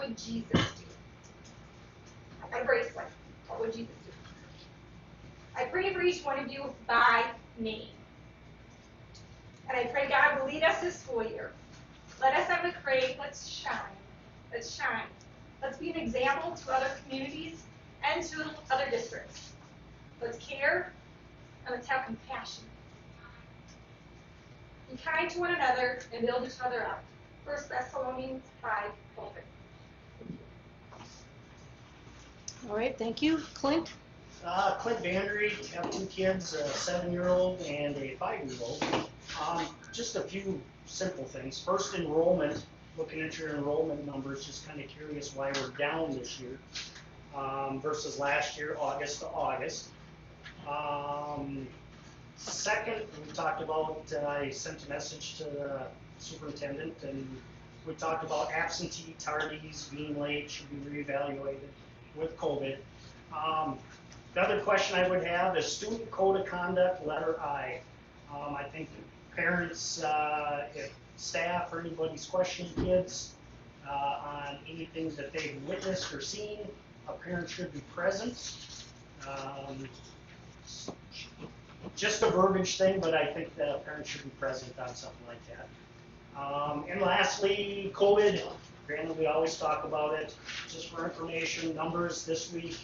would Jesus do? I've got a bracelet. What would Jesus do? I pray for each one of you by name. And I pray God will lead us this school year. Let us have a crave. Let's shine. Let's shine. Let's be an example to other communities and to other districts. Let's care and let's have compassion. Be kind to one another and build each other up. 1 Thessalonians 5:12. All right, thank you. Clint? Clint Vandry, have two kids, a 7-year-old and a 5-year-old. Just a few simple things. First, enrollment. Looking at your enrollment numbers, just kind of curious why we're down this year versus last year, August to August. Second, we talked about, I sent a message to the superintendent, and we talked about absentee tardies being late, should be reevaluated with COVID. The other question I would have is student code of conduct, letter I. I think parents, if staff or anybody's questioning kids on anything that they've witnessed or seen, a parent should be present. Just a verbiage thing, but I think that a parent should be present on something like that. And lastly, COVID. Granted, we always talk about it. Just for information, numbers this week.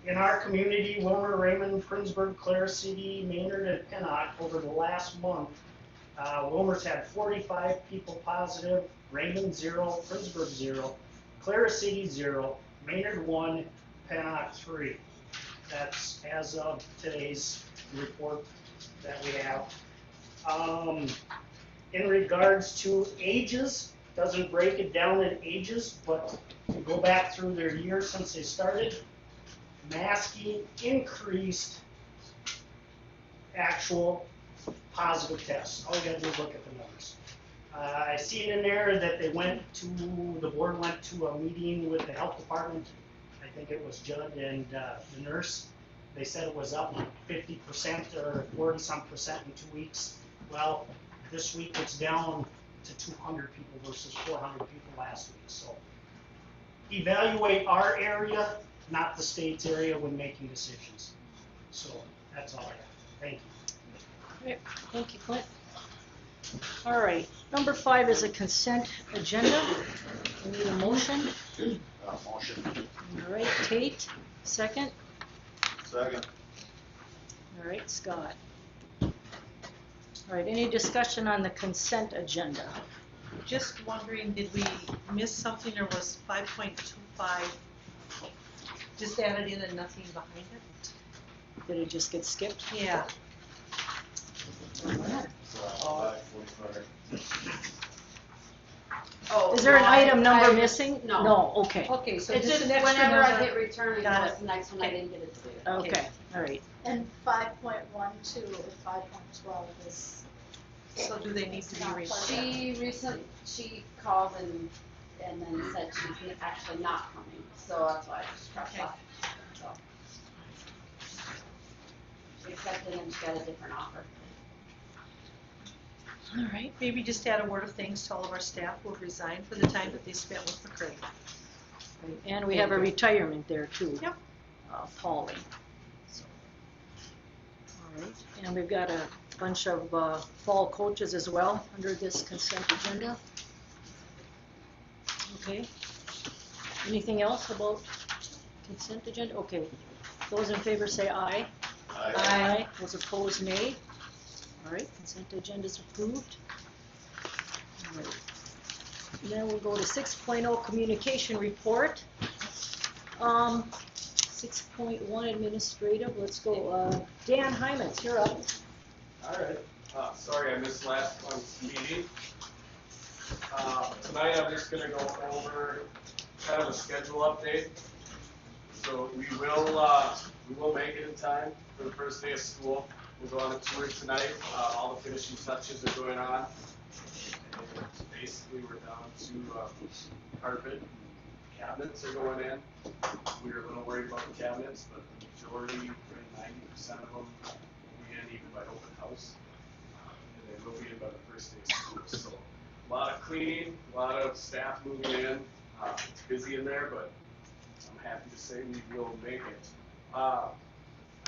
In our community, Willmar, Raymond, Prindsburg, Clara City, Maynard, and Pennock, over the last month, Willmar's had 45 people positive, Raymond 0, Prindsburg 0, Clara City 0, Maynard 1, Pennock 3. That's as of today's report that we have. In regards to ages, doesn't break it down in ages, but to go back through their year since they started, masking increased actual positive tests. All you gotta do is look at the numbers. I see it in there that the board went to a meeting with the health department. I think it was Judd and the nurse. They said it was up 50% or 40-some% in 2 weeks. Well, this week it's down to 200 people versus 400 people last week. So evaluate our area, not the state's area, when making decisions. So that's all I have. Thank you. Right. Thank you, Clint. All right, number 5 is a consent agenda. We need a motion. Motion. All right, Tate, second. Second. All right, Scott. All right, any discussion on the consent agenda? Just wondering, did we miss something, or was 5.25 just added in and nothing behind it? Did it just get skipped? Yeah. Oh, Is there an no, item number I- missing? No. No, okay. Okay, so It's just just an extra whenever I number. hit return, it Got goes it. to the next one, I Okay. didn't get it to do it. Okay, all right. And 5.12 and 5.12 is. So do they need to be read? She called and then said she's actually not coming, so that's why I just crossed Okay. off. So. She accepted and she got a different offer. All right. Maybe just add a word of thanks to all of our staff who have resigned for the time that they spent with the Craig. And we have a retirement there too. Yep. Paulie. So. All right, and we've got a bunch of fall coaches as well under this consent agenda. Okay. Anything else about consent agenda? Okay. Those in favor say aye. Aye. Aye. Those opposed, nay. All right, consent agenda is approved. All right. And then we'll go to 6.0 communication report. 6.1 administrative. Let's go. Dan Hyman's, you're up. All right. Sorry I missed last month's meeting. Tonight I'm just going to go over kind of a schedule update. So we will make it in time for the first day of school. We'll go on a tour tonight. All the finishing touches are going on. And basically we're down to carpet. Cabinets are going in. We were a little worried about the cabinets, but the majority, 90% of them, will be in even by open house. And they will be in by the first day of school. So a lot of cleaning, a lot of staff moving in. busy in there, but I'm happy to say we will make it. I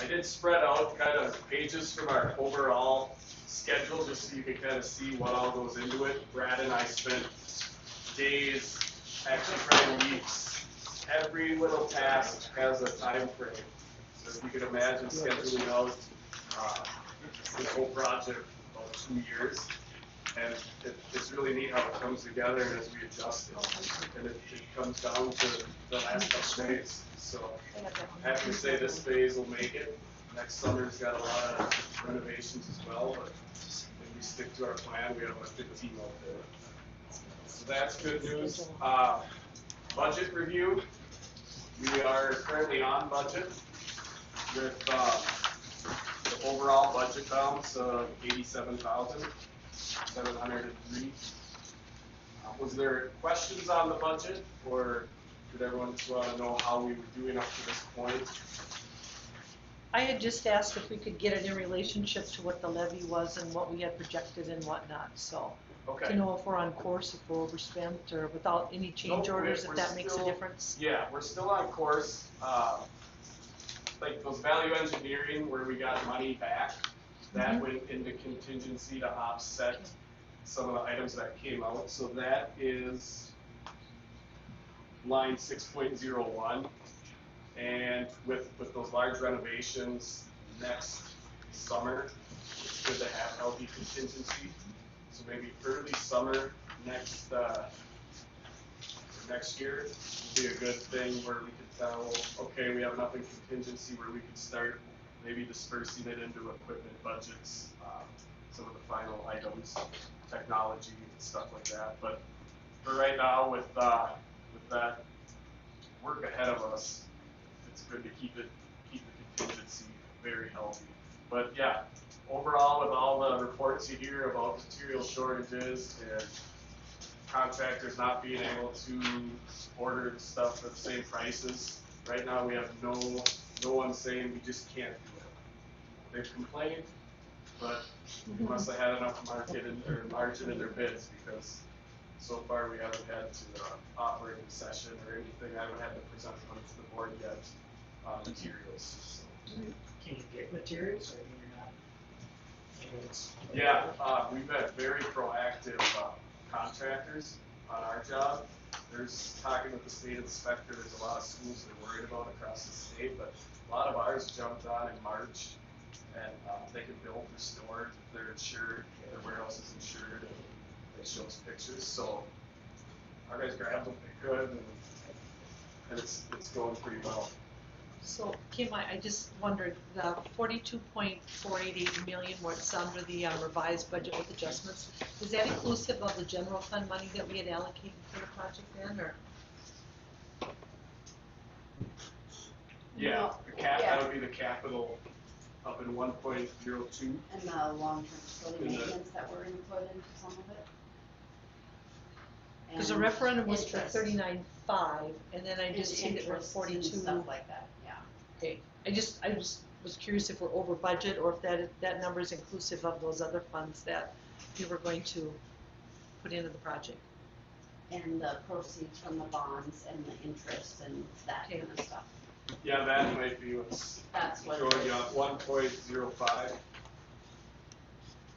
did spread out kind of pages from our overall schedule, just so you can kind of see what all goes into it. Brad and I spent days, actually probably weeks. Every little task has a time frame. So if you can imagine scheduling out this whole project about 2 years. And it's really neat how it comes together as we adjust it. And it comes down to the last couple days. So I have to say this phase will make it. Next summer's got a lot of renovations as well, but if we stick to our plan, we have a good team out there. So that's good news. Budget review. We are currently on budget with the overall budget balance of $87,703. Was there questions on the budget, or did everyone just want to know how we were doing up to this point? I had just asked if we could get it in relationship to what the levy was and what we had projected and whatnot, so. Okay. To know if we're on course, if we're overspent, or without any change Nope, orders, if we're that makes a still- difference. Yeah, we're still on course. Like those value engineering where we got money back, that went into contingency to offset some of the items that came out. So that is line 6.01. And with those large renovations next summer, it's good to have healthy contingency. So maybe early summer next year would be a good thing where we could tell, okay, we have enough in contingency where we could start maybe dispersing it into equipment budgets, some of the final items, technology and stuff like that. But for right now, with that work ahead of us, it's good to keep the contingency very healthy. But yeah, overall, with all the reports you hear about material shortages and contractors not being able to order the stuff at the same prices, right now we have no one saying we just can't do it. They've complained, but we must have had enough margin in their bids, because so far we haven't had to offer a concession or anything. I haven't had to present them to the board yet on materials. So. Can you get materials, or you're not? Maybe it's- Yeah, we've had very proactive contractors on our job. There's talking with the state inspector, there's a lot of schools they're worried about across the state, but a lot of ours jumped on in March, and they can build their stores if they're insured, their warehouse is insured, and they show us pictures. So our guys grabbed what they could, and it's going pretty well. So, Kim, I just wondered, the 42.488 million, where it's under the revised budget with adjustments, is that inclusive of the general fund money that we had allocated for the project then, or? Yeah, that would be the capital up in 1.02. And the long-term facility And the- maintenance that we're gonna put into some of it. Because the And referendum was for interest. 39.5, and then I And just see that we're interest and 42. stuff like that, yeah. Okay, I just was curious if we're over budget, or if that number is inclusive of those other funds that we were going to put into the project. And the proceeds from the bonds and the interest and that kind of stuff. Yeah, that might be what's That's what. showing you 1.05.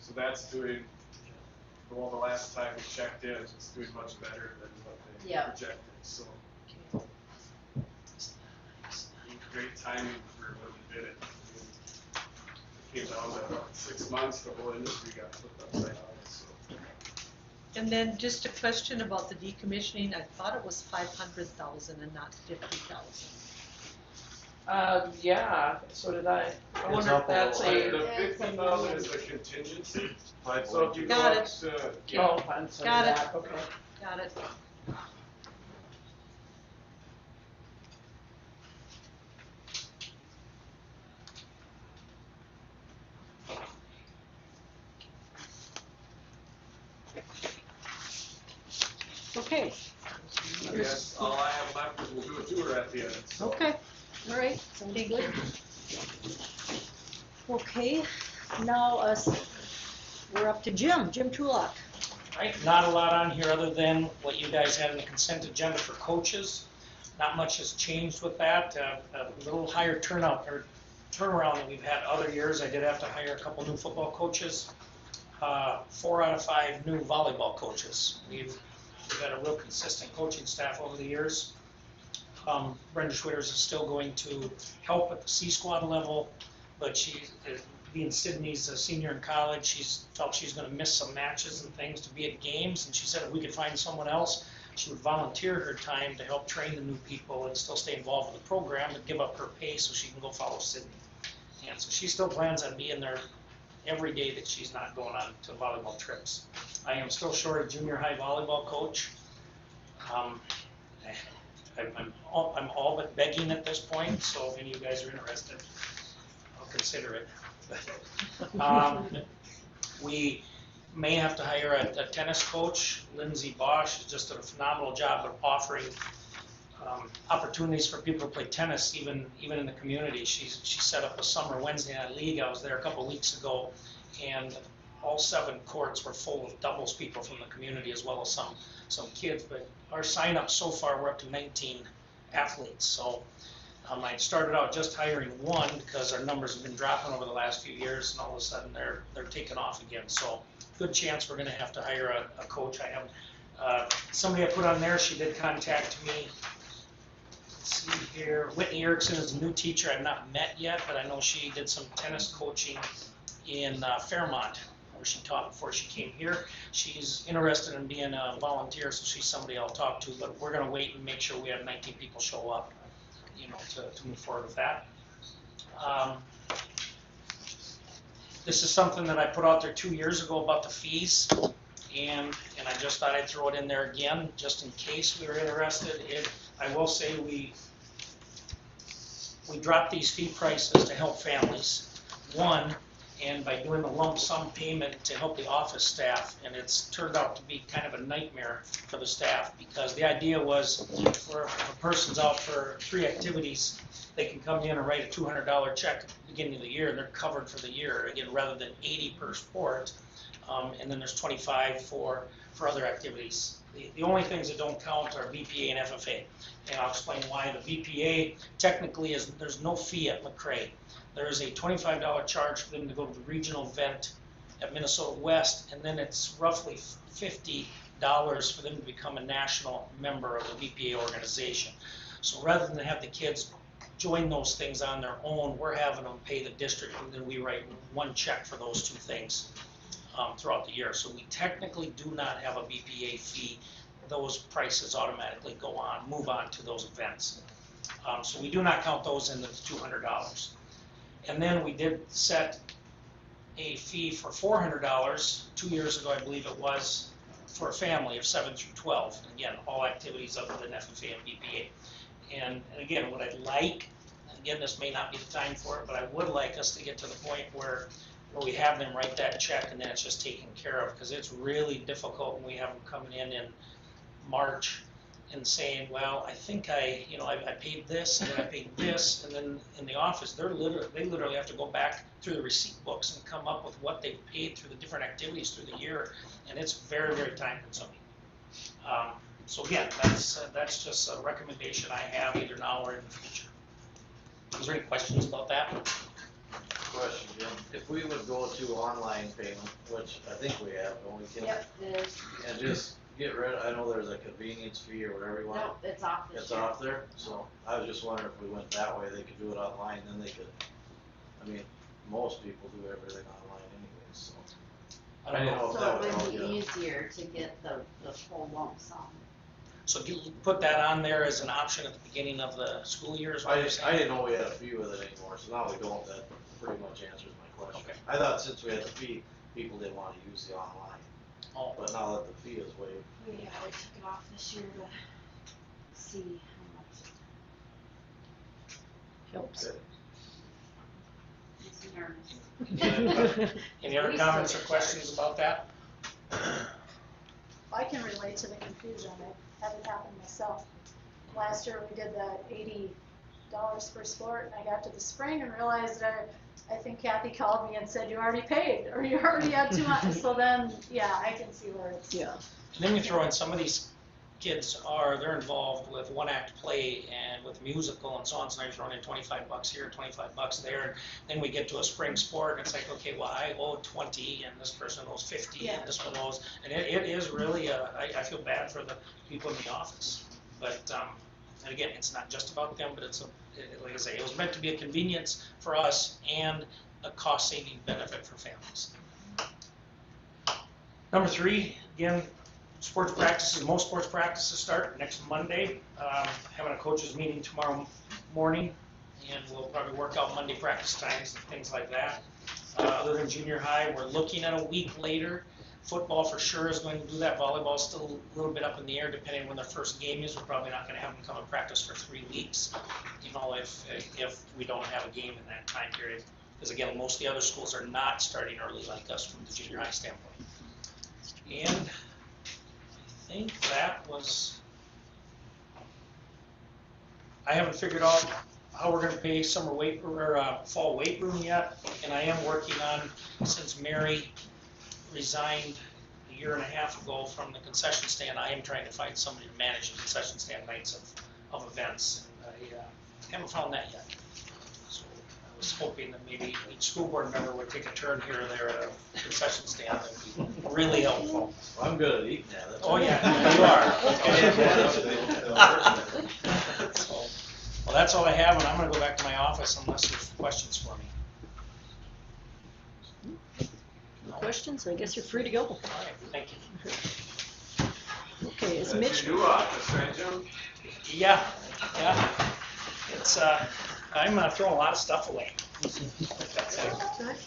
So that's doing, well, the last time we checked in, it's doing much better than what they Yeah. projected, so. Great timing for when we did it. I mean, it came down to about 6 months, the whole industry got flipped upside down, so. And then just a question about the decommissioning, I thought it was 500,000 and not 50,000. Yeah, so did I. I wonder up if a that's little The a, 50,000 is the contingency, so if you go Got up it. to, oh, I'm sorry, Got it. that, okay. Got it. Okay, I guess all I have left is we'll do a tour at the end, so. okay, all right, sounds good. Okay, now we're up to Jim Trulock. Right, not a lot on here other than what you guys had in the consent agenda for coaches. Not much has changed with that. A little higher turnout or turnaround than we've had other years. I did have to hire a couple new football coaches. 4 out of 5 new volleyball coaches. We've had a real consistent coaching staff over the years. Brenda Schwitters is still going to help at the C squad level, but she, being Sydney's a senior in college, she's felt she's going to miss some matches and things to be at games, and she said if we could find someone else, she would volunteer her time to help train the new people and still stay involved with the program, but give up her pay so she can go follow Sydney. And so she still plans on being there every day that she's not going on to volleyball trips. I am still short a junior high volleyball coach. I'm all but begging at this point, so if any of you guys are interested, I'll consider it. We may have to hire a tennis coach. Lindsay Bosch has just done a phenomenal job of offering opportunities for people to play tennis, even in the community. She set up a summer Wednesday night league. I was there a couple of weeks ago, and all 7 courts were full of doubles people from the community as well as some kids. But our sign-ups so far, we're up to 19 athletes. So I started out just hiring 1 because our numbers have been dropping over the last few years, and all of a sudden they're taking off again. So good chance we're going to have to hire a coach. I have somebody I put on there. She did contact me. Let's see here. Whitney Erickson is a new teacher I've not met yet, but I know she did some tennis coaching in Fairmont, where she taught before she came here. She's interested in being a volunteer, so she's somebody I'll talk to, but we're going to wait and make sure we have 19 people show up, to move forward with that. This is something that I put out there 2 years ago about the fees, and I just thought I'd throw it in there again, just in case we were interested. I will say we dropped these fee prices to help families. One, and by doing the lump sum payment to help the office staff, and it's turned out to be kind of a nightmare for the staff, because the idea was if a person's out for 3 activities, they can come in and write a $200 check at the beginning of the year, and they're covered for the year, again, rather than 80 per sport, and then there's 25 for other activities. The only things that don't count are VPA and FFA, and I'll explain why. The VPA technically there's no fee at McRae. There is a $25 charge for them to go to the regional event at Minnesota West, and then it's roughly $50 for them to become a national member of the VPA organization. So rather than have the kids join those things on their own, we're having them pay the district, and then we write 1 check for those 2 things throughout the year. So we technically do not have a VPA fee. Those prices automatically move on to those events. So we do not count those in the $200. And then we did set a fee for $400 2 years ago, I believe it was, for a family of 7 through 12. Again, all activities other than FFA and VPA. And again, what I'd like, again, this may not be the time for it, but I would like us to get to the point where we have them write that check and then it's just taken care of, because it's really difficult when we have them coming in March and saying, well, I think I paid this, and then I paid this, and then in the office, they literally have to go back through the receipt books and come up with what they paid through the different activities through the year, and it's very, very time consuming. So again, that's just a recommendation I have either now or in the future. Is there any questions about that? Question, Jim. If we would go to online payment, which I think we have, don't we? Yep, it is. And just get rid I know there's a convenience fee or whatever you want. Nope, it's off this year. It's off there? So I was just wondering if we went that way, they could do it online, then they could, I mean, most people do everything online anyways, so. I didn't know if that So was all it would good. be easier to get the full lump sum. So you put that on there as an option at the beginning of the school year, is what I you're saying? didn't know we had a fee with it anymore, so now we don't, that pretty much answers my question. Okay. I thought since we had the fee, people didn't wanna use the online, Oh, but now that the fee is waived. We took it off this year to see how much Helps. Okay. it's nervous. any other comments or questions about that? I can relate to the confusion. I had it happen myself. Last year we did that $80 per sport, and I got to the spring and realized that I think Kathy called me and said, you already paid, or you already had 2 months, so then, yeah, I can see where it's. Yeah. And then you throw in some of these kids they're involved with one-act play and with musical and so on, so now you're throwing in $25 here, $25 there, and then we get to a spring sport, and it's like, okay, well, I owe 20, and this person owes 50, Yeah. and this one owes, and it is really, I feel bad for the people in the office. But, and again, it's not just about them, but like I say, it was meant to be a convenience for us and a cost-saving benefit for families. Number 3, again, sports practices, most sports practices start next Monday. Having a coaches meeting tomorrow morning, and we'll probably work out Monday practice times and things like that. Other than junior high, we're looking at a week later. Football for sure is going to do that. Volleyball is still a little bit up in the air depending on when their first game is. We're probably not going to have them come and practice for 3 weeks, if we don't have a game in that time period. Because again, most of the other schools are not starting early like us from the junior high standpoint. And I think that was, I haven't figured out how we're gonna pay summer weight or fall weight room yet, and I am working on, since Mary resigned a year and a half ago from the concession stand, I am trying to find somebody to manage the concession stand nights of events, and I haven't found that yet. So I was hoping that maybe each school board member would take a turn here or there at a concession stand. That would be really helpful. Well, I'm good at eating that. That's Oh, all. yeah, you are. So, well, that's all I have, and I'm gonna go back to my office unless there's questions for me. No questions? I guess you're free to go. All right, thank you. Okay, is That's Mitch? your new office, right, Jim? Yeah. It's, I'm throwing a lot of stuff away.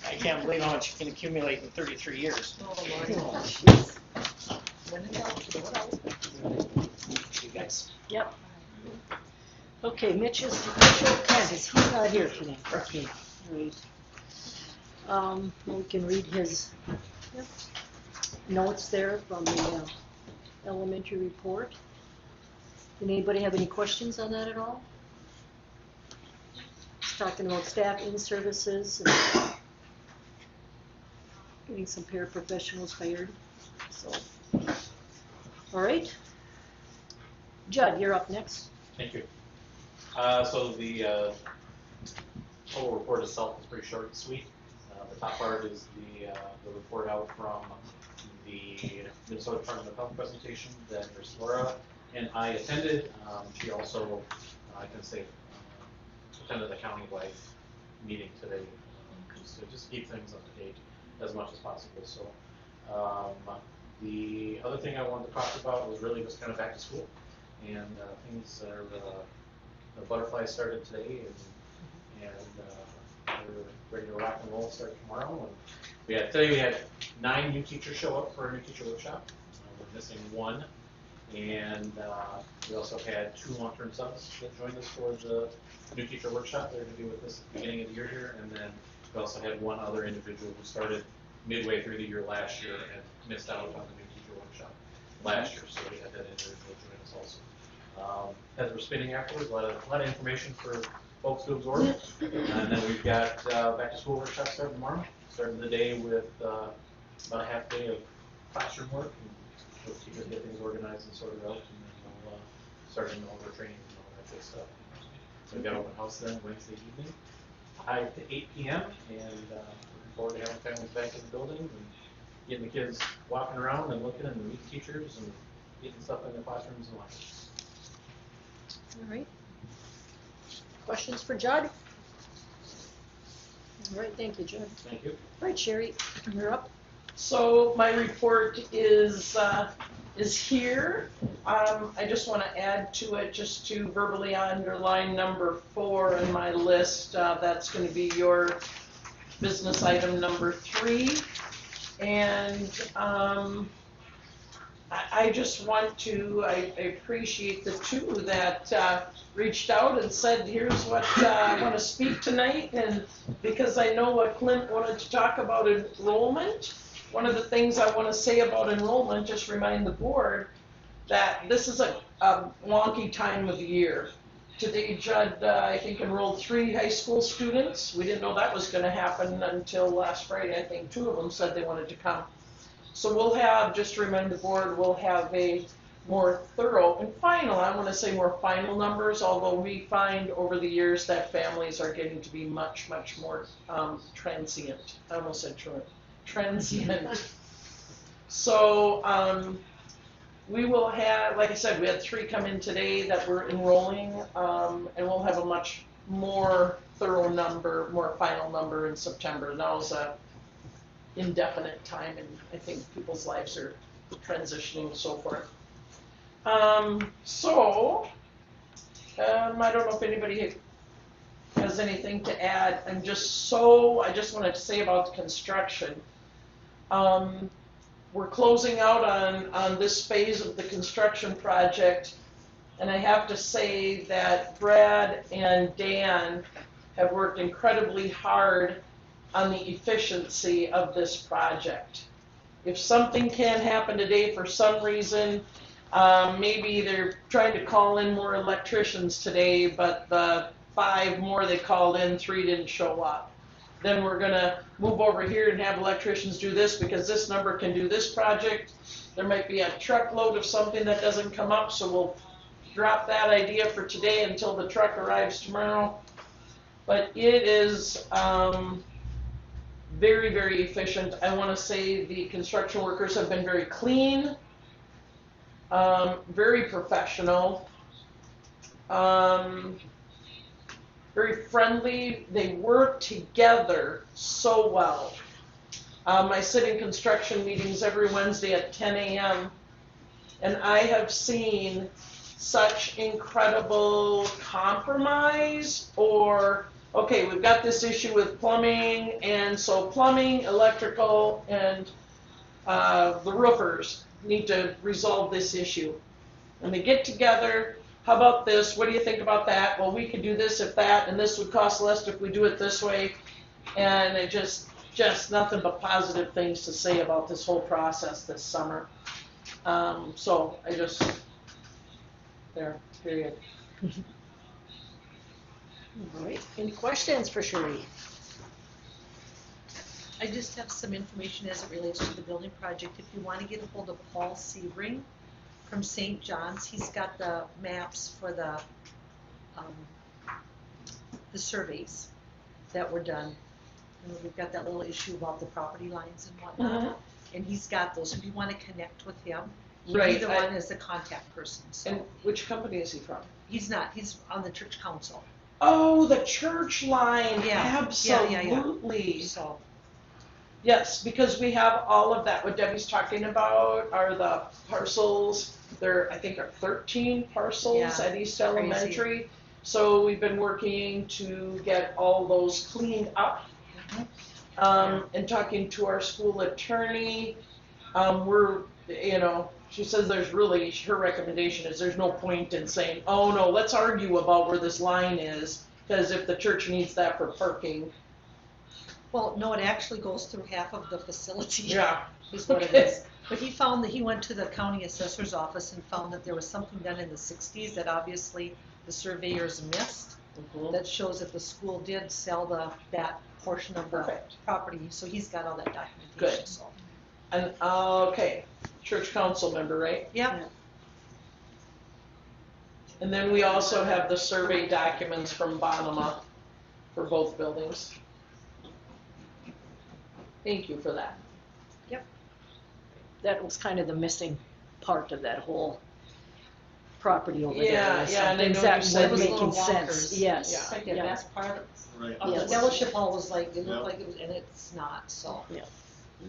I can't believe how much you can accumulate in 33 years. You guys. Yep. Okay, Mitchell Kent, he's not here today. Okay, great. We can read his notes there from the elementary report. Did anybody have any questions on that at all? He's talking about staff in services and getting some paraprofessionals hired, so. All right. Judd, you're up next. Thank you. So the total report itself is pretty short and sweet. The top part is the report out from the Minnesota Department of Health presentation that Nurse Laura and I attended. She also, I can say, attended the county-wide meeting today to just keep things up to date as much as possible. So the other thing I wanted to talk about was really just kind of back to school. And things are, the butterflies started today, and we're ready to rock and roll start tomorrow. And today we had 9 new teachers show up for our new teacher workshop. We're missing 1. And we also had 2 long-term subs that joined us for the new teacher workshop. They're going to be with us at the beginning of the year here. And then we also had 1 other individual who started midway through the year last year and missed out on the new teacher workshop last year. So we had that individual join us also. As we're spinning afterwards, a lot of information for folks to absorb. And then we've got back to school workshop starting tomorrow. Starting the day with about a half day of classroom work. And teachers get things organized and sorted out, and then we'll start in all of our trainings and all that good stuff. So we've got open house then Wednesday evening, 5 to 8 p.m. And looking forward to having families back in the building and getting the kids walking around and looking and meeting teachers and getting stuff in the classrooms and libraries. All right. Questions for Judd? All right, thank you, Judd. Thank you. All right, Sherry, you're up. So my report is here. I just want to add to it, just to verbally underline number 4 in my list. That's going to be your business item number 3. And I just want to, I appreciate the 2 that reached out and said, here's what I want to speak tonight. And because I know what Clint wanted to talk about enrollment, one of the things I want to say about enrollment, just remind the board that this is a wonky time of year. Today Judd, I think enrolled 3 high school students. We didn't know that was gonna happen until last Friday. I think 2 of them said they wanted to come. So we'll have, just to remind the board, we'll have a more thorough and final, I wanna say more final numbers, although we find over the years that families are getting to be much, much more transient. I almost said transient. So, we will have, like I said, we had 3 come in today that we're enrolling, and we'll have a much more thorough number, more final number in September. Now's a indefinite time, and I think people's lives are transitioning and so forth. I don't know if anybody has anything to add. I just wanted to say about the construction. We're closing out on this phase of the construction project, and I have to say that Brad and Dan have worked incredibly hard on the efficiency of this project. If something can't happen today for some reason, maybe they're trying to call in more electricians today, but the 5 more they called in, 3 didn't show up. Then we're gonna move over here and have electricians do this because this number can do this project. There might be a truckload of something that doesn't come up, so we'll drop that idea for today until the truck arrives tomorrow. But it is very, very efficient. I wanna say the construction workers have been very clean, very professional, very friendly. They work together so well. I sit in construction meetings every Wednesday at 10 a.m. and I have seen such incredible compromise, or, okay, we've got this issue with plumbing, and so plumbing, electrical, and the roofers need to resolve this issue. And they get together. How about this? What do you think about that? Well, we could do this if that, and this would cost less if we do it this way. And it just nothing but positive things to say about this whole process this summer. So I just, there, period. All right, any questions for Sheree? I just have some information as it relates to the building project. If you want to get a hold of Paul Sebring from St. John's, he's got the maps for the surveys that were done. And we've got that little issue about the property lines and whatnot. And he's got those. If you want to connect with him, Right, either one is the contact person. So And which company is he from? he's not. He's on the church council. Oh, the church line, Yeah, absolutely. So Yes, because we have all of that. What Debbie's talking about are the parcels. There, I think, are 13 parcels Yeah, at East crazy. Elementary. So we've been working to get all those cleaned up. And talking to our school attorney, she says her recommendation is there's no point in saying, oh no, let's argue about where this line is, because if the church needs that for parking. well, no, it actually goes through half of the facility. Yeah. Is what it Okay. is. But he found that he went to the county assessor's office and found that there was something done in the 60s that obviously the surveyors missed. That shows that the school did sell that portion of the Perfect. property, so he's got all that documentation. Good. So. And, okay, church council member, right? Yeah. And then we also have the survey documents from Bonema for both buildings. Thank you for that. That was kind of the missing part of that whole property over Yeah, there. Some yeah, and I things know that you said weren't it was making little sense, walkers. yes. Yeah. Like the yeah. best part Right. of the Yes. fellowship hall was like, it Yeah. looked like it was, and it's not, so.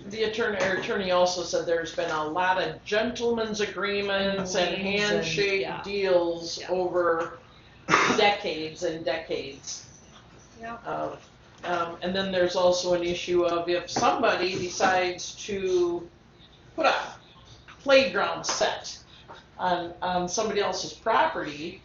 The attorney also said there's been a lot of gentlemen's agreements and Wings and- handshake yeah. deals Yeah. over decades and decades. Yeah. And then there's also an issue of if somebody decides to put a playground set on somebody else's property,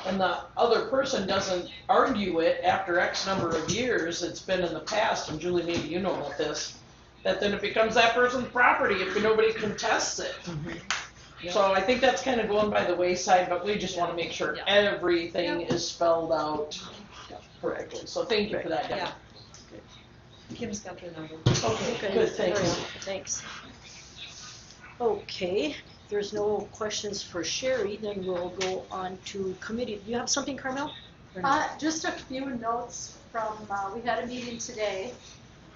and the other person doesn't argue it after X number of years, it's been in the past, and Julie, maybe you know about this, that then it becomes that person's property if nobody contests it. So I think that's kind of going by the wayside, but we just want to make sure Yeah. everything is spelled out correctly. So thank you for that, Deb. Yeah. Kim's got their number. Okay, good, thanks. all right, thanks. Okay, if there's no questions for Sherry, then we'll go on to committee. Do you have something, Carmel? Or no? Just a few notes from, we had a meeting today,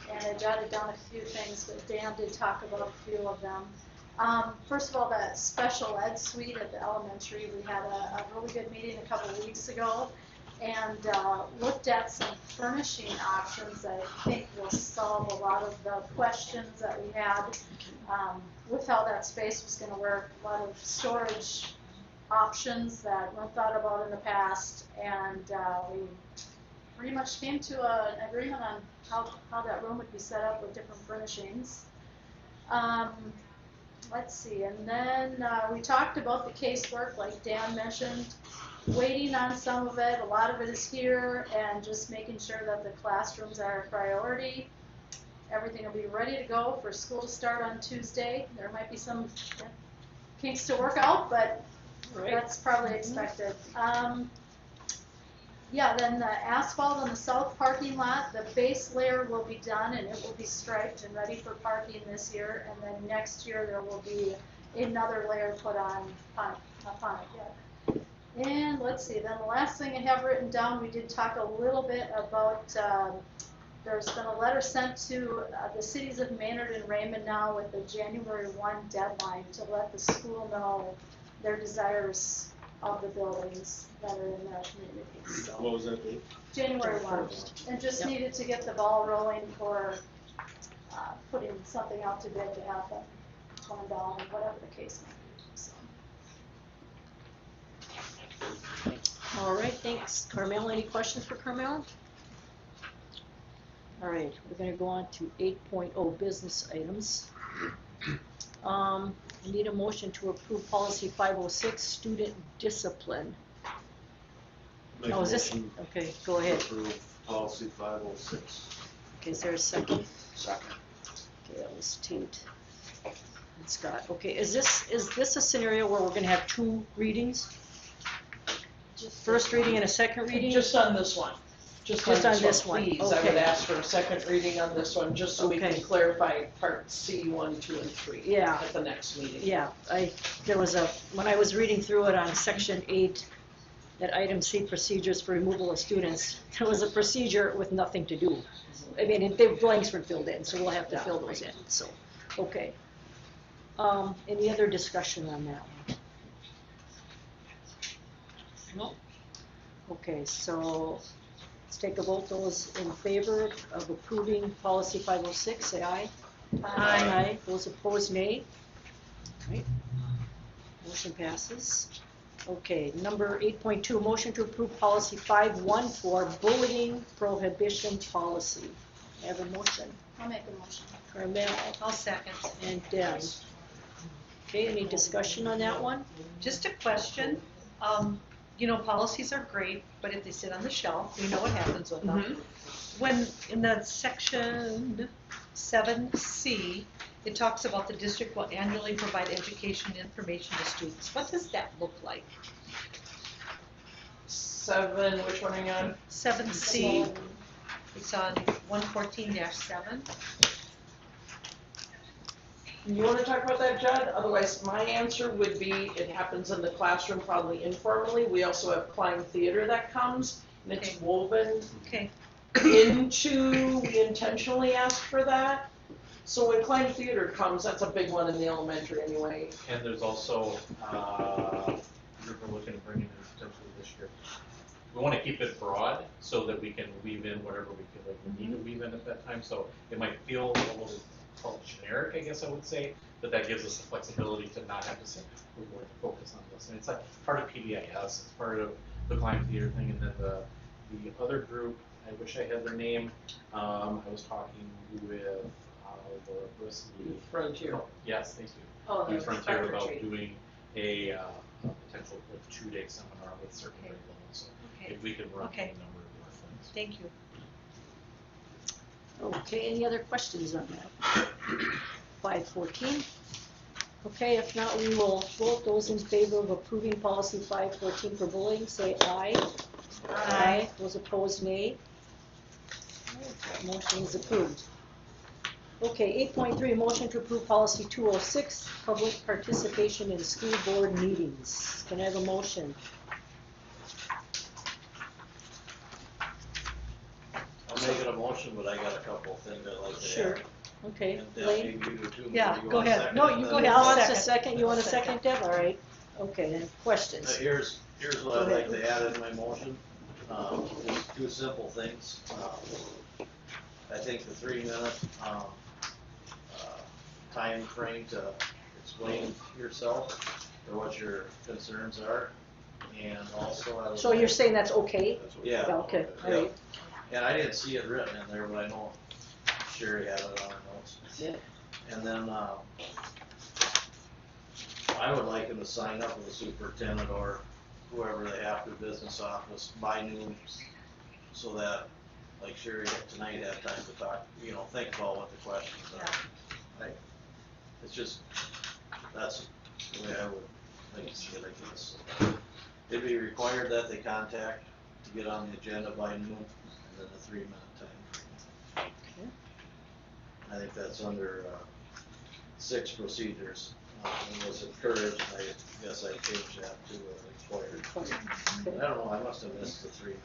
and I jotted down a few things, but Dan did talk about a few of them. First of all, that special ed suite at the elementary, we had a really good meeting a couple of weeks ago, and looked at some furnishing options that I think will solve a lot of the questions that we had with how that space was going to work. A lot of storage options that weren't thought about in the past, and we pretty much came to an agreement on how that room would be set up with different furnishings. Let's see, and then we talked about the casework, like Dan mentioned, waiting on some of it. A lot of it is here, and just making sure that the classrooms are a priority. Everything will be ready to go for school to start on Tuesday. There might be some kinks to work out, but that's probably expected. Yeah, then the asphalt on the south parking lot, the base layer will be done and it will be striped and ready for parking this year. And then next year there will be another layer put on it yet. And let's see, then the last thing I have written down, we did talk a little bit about, there's been a letter sent to the cities of Maynard and Raymond now with the January 1 deadline to let the school know their desires of the buildings that are in their communities. So What was that date? January 1, and just needed to get the ball rolling for putting something out to bid to have them torn down, whatever the case may be. So. All right, thanks. Carmel, any questions for Carmel? All right, we're going to go on to 8.0 business items. I need a motion to approve policy 506, student discipline. Make a Oh, is this, motion okay, go ahead. to approve policy 506. Okay, is there a second? Second. Okay, that was Tate and Scott. Okay, is this a scenario where we're going to have two readings? First reading and a second reading? Just on this one. Just on this one, please. I would okay. ask for a second reading on this one, just so we can Okay. clarify part C, 1, 2, and 3 Yeah. at the next meeting. Yeah, there was when I was reading through it on section 8, that item C, procedures for removal of students, there was a procedure with nothing to do. I mean, the blanks were filled in, so we'll have to fill those in, so, okay. Any other discussion on that one? No? Okay, so let's take a vote. Those in favor of approving policy 506, say aye. Aye. Those opposed, nay. Right. Motion passes. Okay, number 8.2, motion to approve policy 514, bullying prohibition policy. I have a motion. I'll make a motion. Carmel I'll second. and Deb. Okay, any discussion on that one? Just a question, you know, policies are great, but if they sit on the shelf, we know what happens with them. When, in the section 7C, it talks about the district will annually provide education and information to students. What does that look like? 7, which one are you on? 7C, it's on 114-7. You want to talk about that, Judd? Otherwise, my answer would be it happens in the classroom, probably informally. We also have Klein Theater that comes, and it's woven into, we intentionally ask for that. So when Klein Theater comes, that's a big one in the elementary anyway. And there's also, we're looking to bring in potentially this year. We want to keep it broad so that we can weave in whatever we feel like we need to weave in at that time. So it might feel a little generic, I guess I would say, but that gives us the flexibility to not have to say, we're going to focus on this. And it's like part of PBIS, it's part of the Klein Theater thing, and then the other group, I wish I had their name, I was talking with Laura Brisley. Frontier. Oh, yes, thank you. Oh, Youth the Frontier about retreat. doing a potential 2-day seminar with certain grade levels. So if we could run a number of more things. Thank you. Okay, any other questions on that? 514? Okay, if not, we will vote. Those in favor of approving policy 514 for bullying, say aye. Aye. Those opposed, nay. That motion is approved. Okay, 8.3, motion to approve policy 206, public participation in school board meetings. Can I have a motion? I'm making a motion, but I got a couple things I'd like to add. Sure. Okay, And Deb, Lane? maybe you do too. Yeah, You go want a ahead. second? No, you go ahead. Al I'll wants a second. second, you want a I'll second. second, Deb? All right. Okay, then, questions? Here's Go what I'd ahead. like to add in my motion. Just two simple things. I think the 3-minute, time frame to explain yourself or what your concerns are. And also I would. So you're saying that's okay? Yeah. Okay, all Yeah. right. And I didn't see it written in there, but I know Sherry had it on her notes. Yeah. And then, I would like him to sign up with the superintendent or whoever they have to business office by noon, so that, like Sherry tonight had time to talk, think about what the questions are. It's just, that's the way I would like to see it, I guess. It'd be required that they contact to get on the agenda by noon, and then a 3-minute time. Okay. I think that's under 6 procedures. It was encouraged, I guess I changed that to required. I don't know, I must have missed the 3-minute.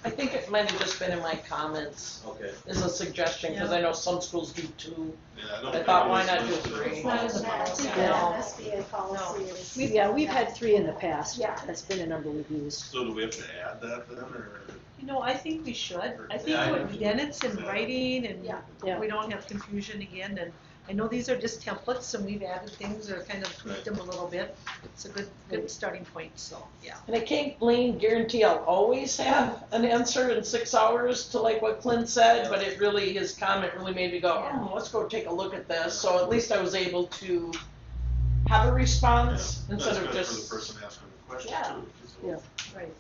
I think it might have just been in my comments Okay. as a suggestion, because I know some schools do 2. Yeah, I thought, why not do 3? It's not in the policy, Yeah. SBA policy is. We've had 3 in the past. Yeah. That's been a number we've used. So do we have to add that then, or? You know, I think we should. I think Yeah, I what- do. then it's in writing and Yeah. Yeah. we don't have confusion again. And I know these are just templates and we've added things or kind of tweaked them a little bit. It's a good starting point, so, yeah. And I can't, Lane, guarantee I'll always have an answer in 6 hours to like what Clint said, but it really, his comment really made me go, let's go take a look at this. So at least I was able to have a response instead of That's just. good for the person asking the question Yeah. too. so- Yeah. Right.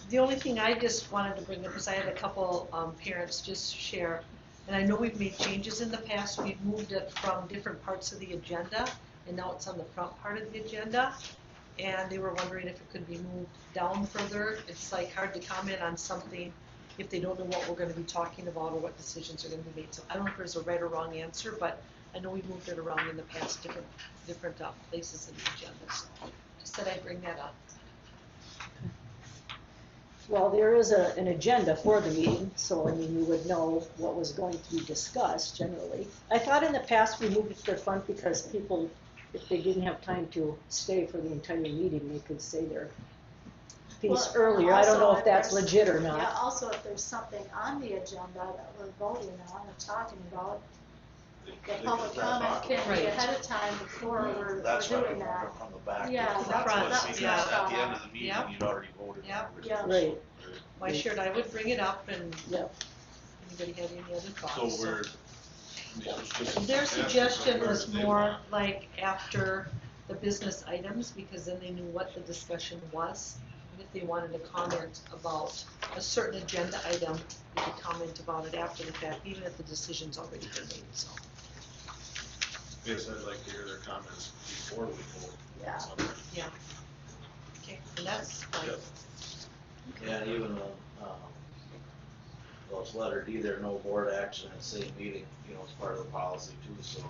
The only thing I just wanted to bring up is I had a couple parents just share, and I know we've made changes in the past. We've moved it from different parts of the agenda, and now it's on the front part of the agenda. And they were wondering if it could be moved down further. It's like hard to comment on something if they don't know what we're gonna be talking about or what decisions are gonna be made. So I don't know if there's a right or wrong answer, but I know we've moved it around in the past, different places in the agenda. So just thought I'd bring that up. Well, there is an agenda for the meeting, so I mean, we would know what was going to be discussed generally. I thought in the past we moved it to the front because people, if they didn't have time to stay for the entire meeting, they could say their piece Well, earlier. I don't know also if that's there's- legit or Yeah, not. also if there's something on the agenda that we're voting on and talking about, the public comment can be Right. ahead of time before we're That's why doing we that. moved it from the back. Yeah, to the that's front. what- Because that's at what the I end of thought. the meeting, Yep. you'd already voted. on Yep. it. Yeah. Right, Why should I would bring it up and Yep. anybody had any other thoughts? So we're. Their suggestion was more like after the business items, because then they knew what the discussion was. And if they wanted to comment about a certain agenda item, they could comment about it after the fact, even if the decision's already been made, so. Yes, I'd like to hear their comments before we vote. Yeah. Okay, and that's fine. Yep. Yeah, and even those letter D, there, no board action at same meeting, it's part of the policy too, so,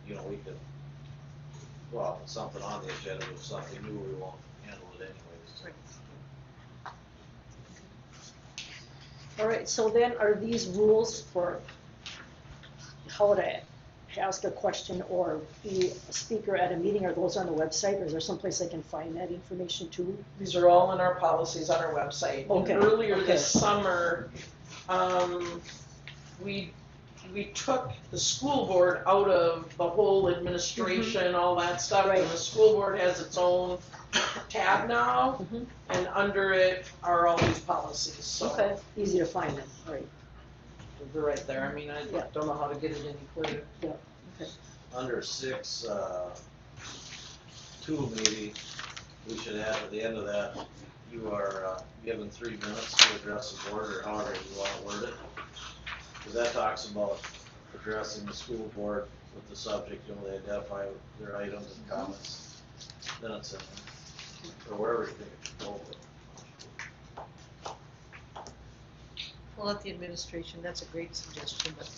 we could, well, if it's something on the agenda, if it's something new, we won't handle it anyways. Right. All right, so then are these rules for how to ask a question or be a speaker at a meeting, are those on the website, or is there someplace I can find that information too? These are all in our policies on our website. And Okay, earlier okay. this summer, we took the school board out of the whole administration, all that stuff. Right. And the school board has its own tab now, Mhm. and under it are all these policies, so. Okay, easy to find them, all right. They're right there. I mean, I Yeah. don't know how to get it any clearer. Yeah, okay. Under 6.2 maybe, we should add at the end of that, you are given 3 minutes to address the board, or however you want to word it. Because that talks about addressing the school board with the subject, you know, they identify their items and comments, then it's in there, or wherever you think it should go. We'll let the administration, that's a great suggestion, but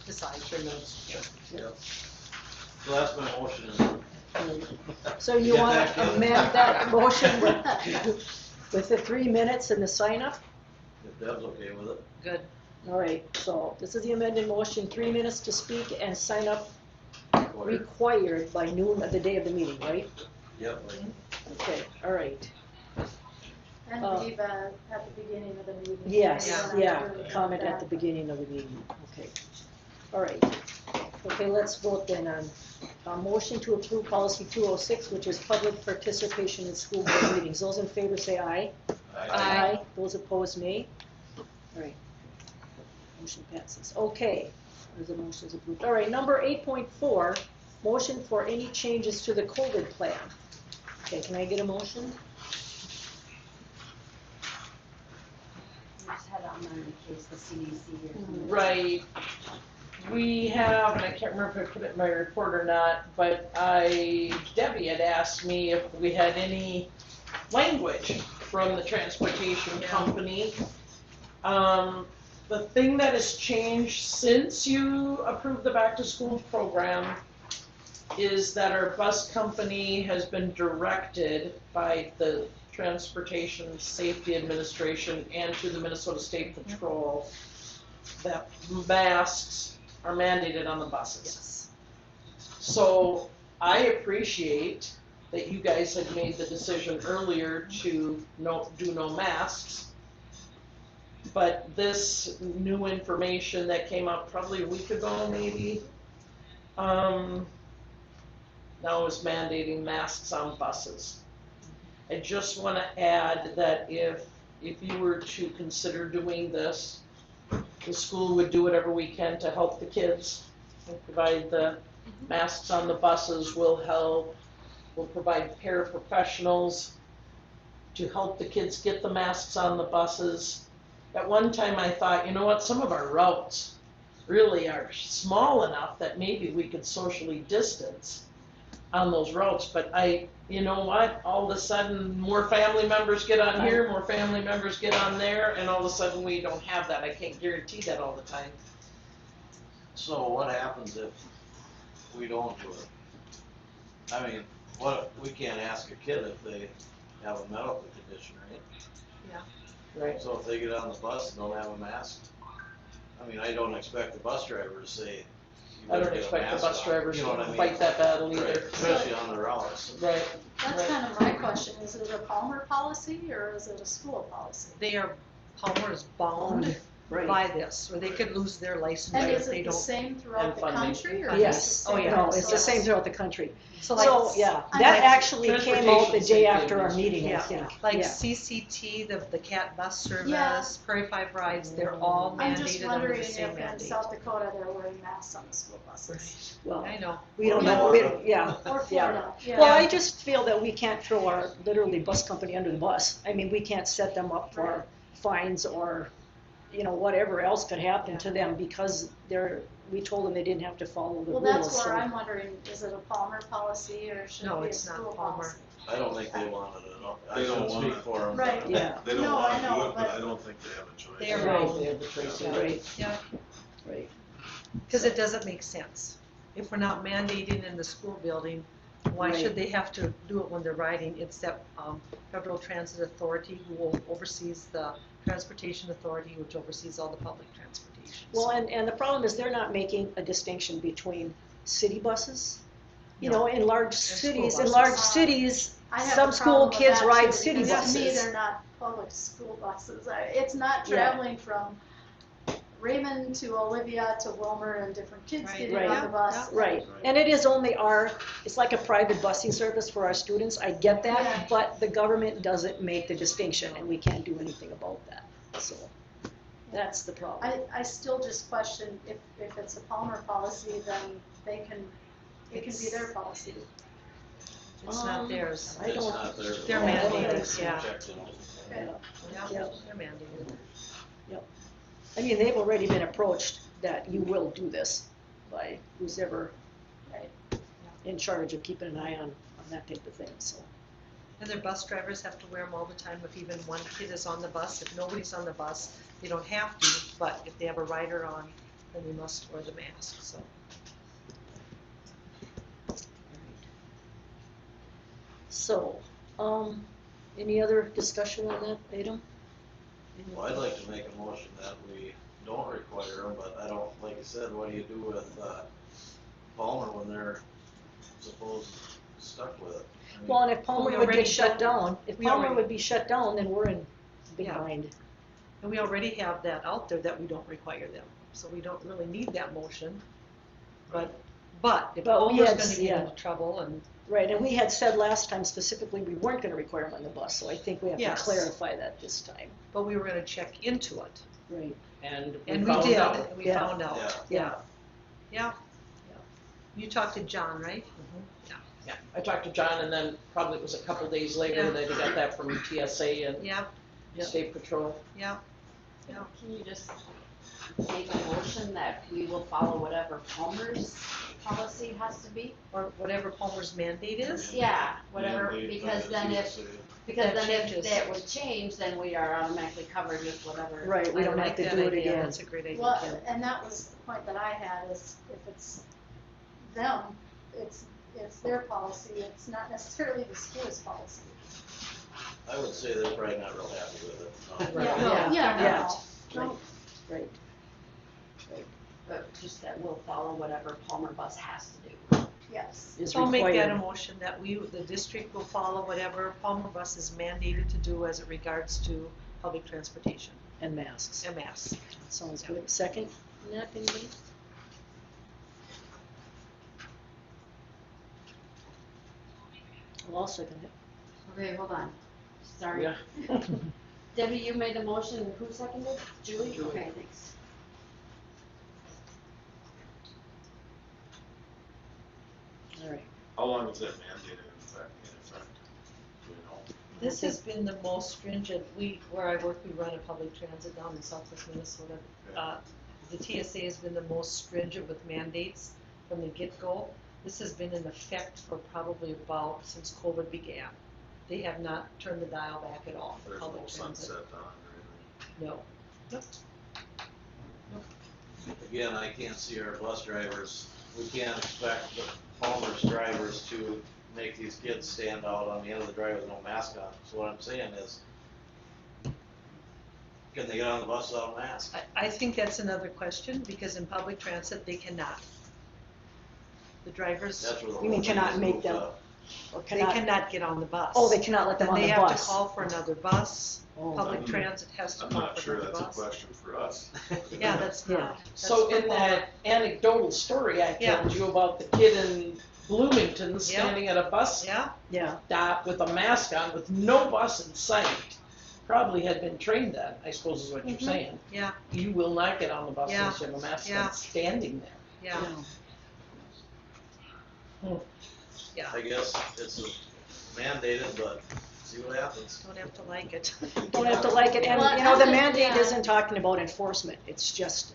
decide. 3 minutes. Yep. So that's my motion. So you Get want that, to Kevin? amend that motion with the 3 minutes and the sign up? If Deb's okay with it. Good. All right, so this is the amended motion, 3 minutes to speak and sign up required by noon of the day of the meeting, right? Yep, like, Okay, all right. And leave at the beginning of the meeting. Yes, Maybe yeah, when I do comment at that. the beginning of the meeting, okay. All right. Okay, let's vote then on a motion to approve policy 206, which is public participation in school board meetings. Those in favor say aye. Aye. Those opposed, nay. All right. Motion passes. Okay, the motion is approved. All right, number 8.4, motion for any changes to the COVID plan. Okay, can I get a motion? We just had it on there in case the CDC or something. Right. We have, and I can't remember if I put it in my report or not, but Debbie had asked me if we had any language from the transportation company. The thing that has changed since you approved the back to school program is that our bus company has been directed by the Transportation Safety Administration and to the Minnesota State Patrol that masks are mandated on the buses. So I appreciate that you guys had made the decision earlier to do no masks. But this new information that came out probably a week ago, maybe, now is mandating masks on buses. I just want to add that if you were to consider doing this, the school would do whatever we can to help the kids. We'll provide the masks on the buses, we'll provide paraprofessionals to help the kids get the masks on the buses. At one time I thought, you know what, some of our routes really are small enough that maybe we could socially distance on those routes, but you know what, all of a sudden more family members get on here, more family members get on there, and all of a sudden we don't have that. I can't guarantee that all the time. so what happens if we don't do it? I mean, we can't ask a kid if they have a medical condition, right? Right. So if they get on the bus and don't have a mask, I mean, I don't expect the bus driver to say, you I don't better get a expect the mask bus on. drivers You know what I to mean? fight that battle Right, either. especially on the routes. Right. That's Right. kind of my question, is it a Palmer policy or is it a school policy? They are, Palmer is bound by this, or they could lose their license And if is they it the don't. same And throughout the funding. country or Yes. just the Oh, same? yeah. No, it's the same throughout the country. So like, So, yeah, I that like actually came out the day Transportation after our safety meeting, I yeah, think. like Yeah. CCT, the CAT bus service, Yeah. Prairie 5 rides, they're all I'm just mandated under wondering the if same in mandate. South Dakota they're wearing masks on the school buses. Well, I know. we don't Yeah. know, yeah. Or Yeah. Florida, yeah. Well, I just feel that we can't throw our, literally, bus company under the bus. I mean, we can't set them up for fines or, you know, whatever else could happen to them because we told them they didn't have to follow the Well, rules. that's so- where I'm wondering, is it a Palmer policy or should No, it be a it's not school Palmer. policy? I don't think they wanted it. I They don't shouldn't want speak it. for them. Right. Yeah, They don't No, I wanna know, do it, but but- I don't think they have a choice. They are Right. bound. They have the choice. Yeah. right, Yeah, right. because it doesn't make sense. If we're not mandating in the school building, why Right. should they have to do it when they're riding? It's that Federal Transit Authority who oversees the Transportation Authority, which oversees all the public transportation. Well, and the problem is they're not making a distinction between city buses. You know, in large cities, buses. I have some a school problem with kids that ride too, city because to me, buses. they're not public school buses. It's not Yeah. traveling from Raymond to Olivia to Wilmer and different kids Right. getting Right. on the bus. Right, and it is only it's like a private busing service for our students, I get Yeah. that, but the government doesn't make the distinction and we can't do anything about that, so. That's the problem. I still just question if it's a Palmer policy, then it can be their policy. It's not theirs. I It's don't, not their. They're mandated, yeah. Checked into. Yeah, Yep. they're mandated. I mean, they've already been approached that you will do this. by who's ever Right. in charge of keeping an eye on that type of thing, so. And their bus drivers have to wear them all the time if even one kid is on the bus. If nobody's on the bus, they don't have to, but if they have a rider on, then they must wear the mask, so. So, any other discussion on that item? Well, I'd like to make a motion that we don't require them, but I don't, like I said, what do you do with, Palmer when they're supposed stuck with it? I mean, Well, and if Palmer we would already get shut don't- down, if we Palmer already- would be shut down, then we're in big Yeah. bind. And we already have that out there that we don't require them, so we don't really need that motion. But if But we Palmer's had- gonna get yeah. into trouble and, Right, and we had said last time specifically we weren't gonna require them on the bus, so I think we have to Yes. clarify that this time. but we were gonna check into it, Right. And and we we found did, out. and we Yeah. found out, Yeah. yeah. Yeah. You talked to John, right? Yeah, I talked to John and then probably it was a couple days later Yeah. that he got that from TSA and Yeah, State Patrol. yeah. Can you just make a motion that we will follow whatever Palmer's policy has to be? Or whatever Palmer's mandate is. Yeah, whatever, Mandate by because the then if, TSA. because That then if changes. that would change, then we are automatically covered with whatever. Right, we I don't like have to that do it idea. again. That's a great idea. Well, and that was the point that I had, is if it's them, it's their policy, it's not necessarily the school's policy. I would say they're probably not real happy with it. Right. Yeah, Yeah. yeah, no, Right. But just that we'll follow whatever Palmer bus has to do. yes. Is So I'll make that a required. motion that the district will follow whatever Palmer bus is mandated to do as it regards to public transportation And masks. and masks. Sounds good. Second, on that, anybody? Well, I'll second it. Okay, hold on, sorry. Yeah. Debbie, you made the motion, who seconded? Julie? Okay, thanks. All right. How long is that mandated in effect? Do you know? This has been the most stringent, where I work, we run a public transit down in southwest Minnesota. The TSA has been the most stringent with mandates from the get-go. This has been in effect for probably about since COVID began. They have not turned the dial back at all for There's no public transit. sunset on or anything. No. Nope. Again, I can't see our bus drivers, we can't expect the Palmer's drivers to make these kids stand out on the end of the drive with no mask on. So what I'm saying is, can they get on the bus without a mask? I think that's another question, because in public transit, they cannot. The drivers, That's where the You mean whole thing cannot is make moved them- up. Or they cannot, cannot get on the bus. oh, they cannot let them Then on the they have to bus. call for another bus. Oh. Public transit has to I'm call not for sure another that's a bus. question for us. Yeah, that's Yeah. not. That's So for in Palmer. that anecdotal story I Yeah. told you about the kid in Bloomington standing at a bus Yeah, Yeah, stop with a mask on with no bus in sight, probably had been trained that, I suppose is what you're Mhm. saying. yeah, You will not get on the bus Yeah. unless you have a mask Yeah. on standing there. yeah, yeah. I guess it's mandated, but see what happens. Don't have to like it. don't have to like it, and, Well, you know, the and- mandate yeah. isn't talking about enforcement, it's just,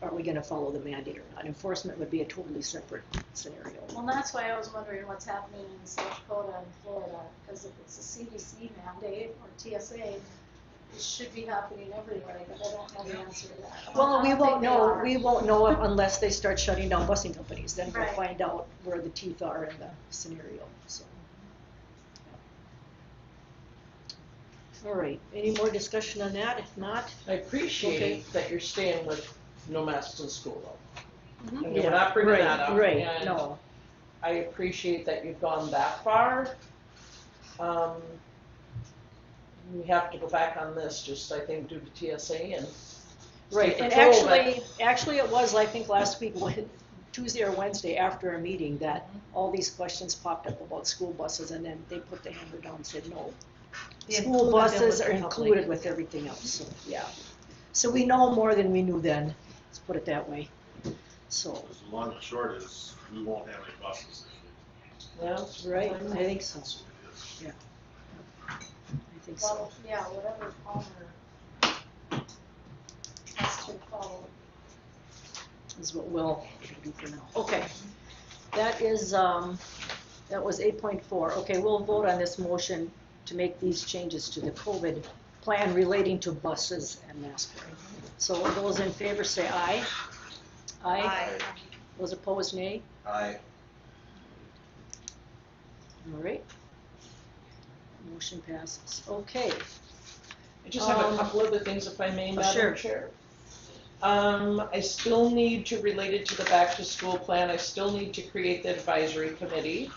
are we gonna follow the mandate or not? Enforcement would be a totally separate scenario. Well, that's why I was wondering what's happening in South Dakota and Florida, because if it's a CDC mandate or TSA, it should be happening everywhere, but I don't know the answer to that. Well, I we don't won't think they know, are. we won't know unless they start shutting down busing companies, then we'll Right. find out where the teeth are in the scenario, so. All right, any more discussion on that? If not, I appreciate Okay. that you're staying with no masks in school though. Mhm. And we're not bringing that up. Right, and no, I appreciate that you've gone that far. We have to go back on this, just I think due to TSA and right, State and Patrol, but- actually it was, I think, last week, Tuesday or Wednesday after our meeting, that all these questions popped up about school buses, and then they put the hammer down and said, no. They School included them buses with are the public. included with everything else, so, yeah. So we know more than we knew then, let's put it that way, so. Because the long and short is, we won't have any buses this yeah, Right, I think so, year. I think so. Well, yeah, whatever Palmer has to follow. is what we'll do for now. Okay, that is, that was 8.4. Okay, we'll vote on this motion to make these changes to the COVID plan relating to buses and mask wearing. So those in favor say aye. Aye. Those opposed, nay. Aye. All right. Motion passes. Okay. I just have a couple other things, if I may, Madam sure. Chair. I still need to, relate it to the back to school plan, I still need to create the advisory committee.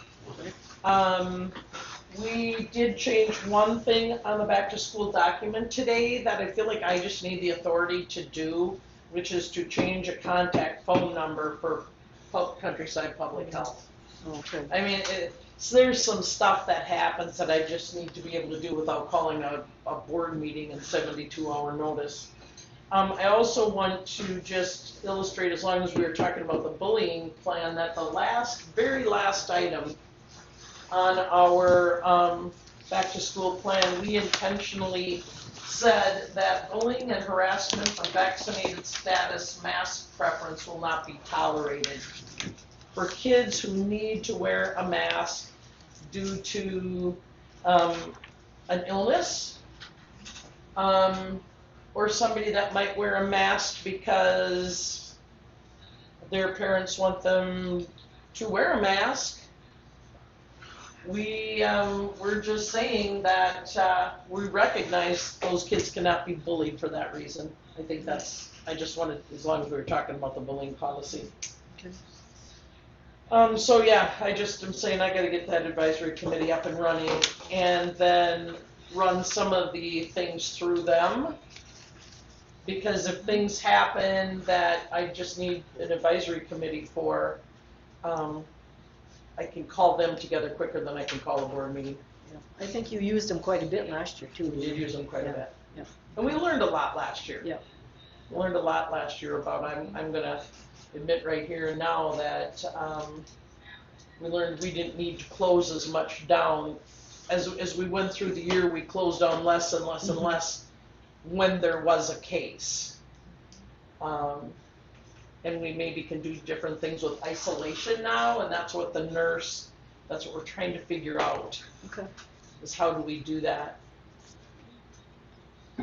We did change one thing on the back to school document today that I feel like I just need the authority to do, which is to change a contact phone number for Countryside Public Health. Okay. I mean, so there's some stuff that happens that I just need to be able to do without calling a board meeting in 72-hour notice. I also want to just illustrate, as long as we were talking about the bullying plan, that the very last item on our back to school plan, we intentionally said that bullying and harassment from vaccinated status mask preference will not be tolerated. For kids who need to wear a mask due to an illness, or somebody that might wear a mask because their parents want them to wear a mask, we're just saying that we recognize those kids cannot be bullied for that reason. I think I just wanted, as long as we were talking about the bullying policy. Okay. So yeah, I just am saying I gotta get that advisory committee up and running and then run some of the things through them. Because if things happen that I just need an advisory committee for, I can call them together quicker than I can call a board meeting. Yeah. I think you used them quite a bit last year too. We did use them quite a bit. Yeah. And we learned a lot last year. Yeah. We learned a lot last year about, I'm gonna admit right here and now that we learned we didn't need to close as much down. As we went through the year, we closed down less and less and less when there was a case. And we maybe can do different things with isolation now, and that's what that's what we're trying to figure out. Okay. Is how do we do that?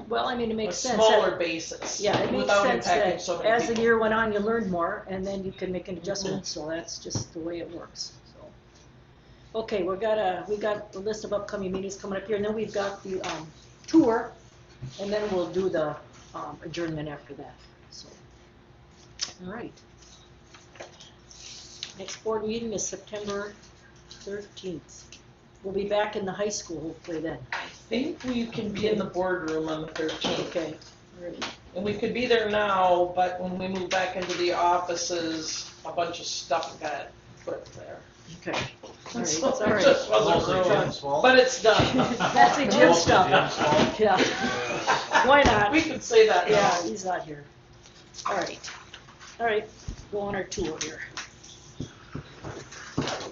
Well, I mean, it makes sense. A smaller basis. Yeah, it makes without sense impacting that so many as the people. year went on, you learned more, and then you can make an adjustment, so that's just the way it works, so. Okay, we got a list of upcoming meetings coming up here, and then we've got the, tour, and then we'll do the, adjournment after that, so. All right. Next board meeting is September 13th. We'll be back in the high school hopefully then. I think we can be in the boardroom on the 13th. Okay. All right. And we could be there now, but when we move back into the offices, a bunch of stuff got put there. Okay. All right. So It's all it right. just wasn't Mostly room. Jim's fault. But it's done. That's a Jim Mostly stuff. Jim's fault. Yeah. Why not? We could say that now. Yeah, he's not here. All right. All right. Go on our tour here.